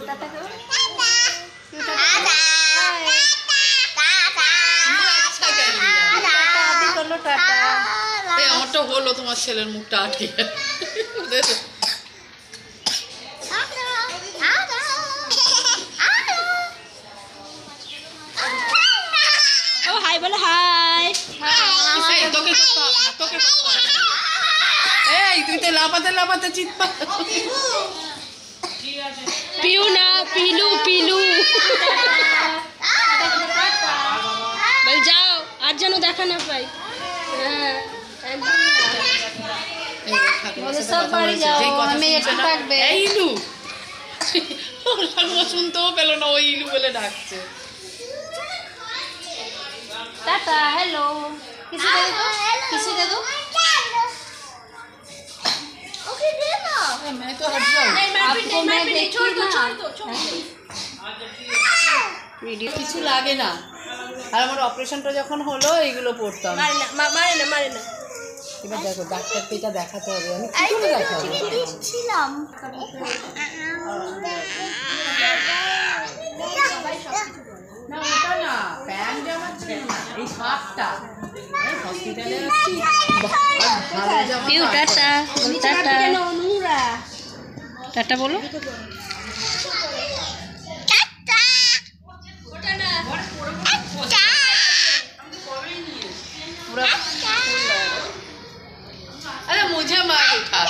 Tata করো। আমারটা হলো, তোমার ছেলের মুখটা আটকে ও হাই বলো, হাই। তোকে করতে হবে না, তোকে করতে হবে না। এই তুই তো লাফাতে লাফাতে চিৎপা। পিউ না, পিলু পিলু। বল যাও, আর যেন দেখা না পাই। হ্যাঁ একদম না। সব বাড়ি যাও, আমি একটু থাকবে। এই ইলু শুনতেও পেলো না, ওই ইলু বলে ডাকছে। टाटा हेलो किसी दे दो, किसी दे दो। ओके दे दो। मैं तो हट जाऊं। आपको मैं देखी छोड़ दो, छोड़ दो, छोड़ दो। ভিডিও কিছু লাগে না। আর আমার অপারেশনটা যখন হলো এইগুলো পড়তাম। মারে না, মারে না, মারে না। এবার দেখো ডাক্তারকে এটা দেখাতে হবে, আমি কি করে দেখাবো? ছিলাম না ওটা না, প্যান জামা ছিল না, এই শার্টটা। হসপিটালে আসছি, ভালো জামা। Piu tata, tata Nura, tata বলো। अरे मुझे मार उठा।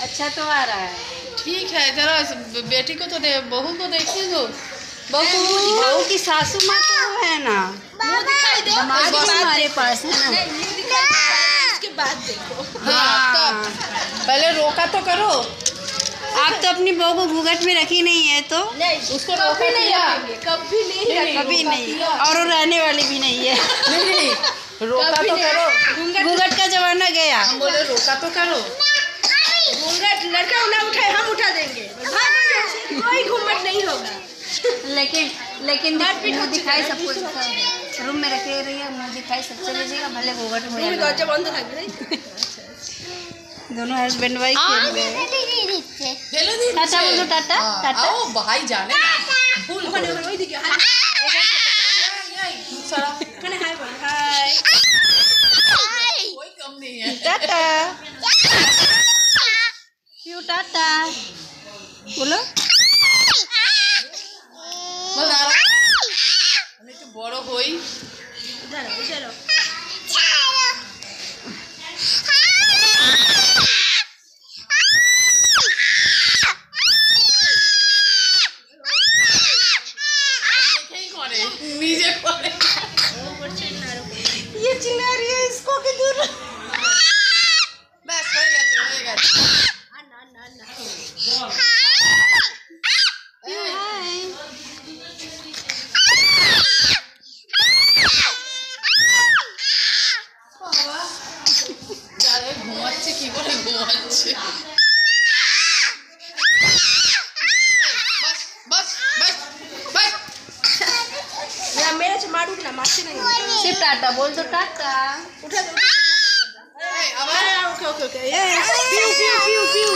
अच्छा तो आ रहा है। ठीक है, जरा बेटी को तो दे, बहू को देखिए दो। बहू की सासू माँ तो है ना, दामाद हमारे पास है ना। इसके बाद देखो। हाँ तब पहले रोका तो करो। आप तो अपनी बहू को घूंघट में रखी नहीं है, तो उसको रोका दिया, कभी नहीं, और वो रहने वाली भी नहीं है। नहीं रोका तो करो। घूंघट का जमाना गया। हम बोले रोका तो करो। घूंघट लड़का ना उठाए, हम उठा देंगे, कोई घूंघट नहीं होगा। लेकिन मुँह दिखाई सबको, रूम में रखे रहिए, मुँह दिखाई सब चले जाएगा, भले घूंघट हो जाएगा। दरवाजा बंद থাকবে। दोनों हस्बैंड वाइफ खेल रहे हैं। ফেলে দিন। टाटा बोलो, टाटा टाटा। ও ভাই জানে না, ভুল ওখানে করে। ওইদিকে এই, সারা ওখানে হাই বল, হাই। कोई कम नहीं है। टाटा पियू, टाटा बोलो। বল দাঁড়া, আমি একটু বড় হই। দাঁড়াও, চলো। দেখেই করে, নিজে করে। ये चिल्ला रही है इसको कि दूर। ব্যাস হয়ে গেছে, হয়ে গেছে। যারে ঘুমাচ্ছে, কি করে ঘুমাচ্ছে। बस बस बस बस। मेरे से मारूंगी ना, मारते नहीं। सिर्फ टाटा बोल दो, टाटा। उठा दो। আবার ओके ओके ओके। पियू पियू पियू पियू।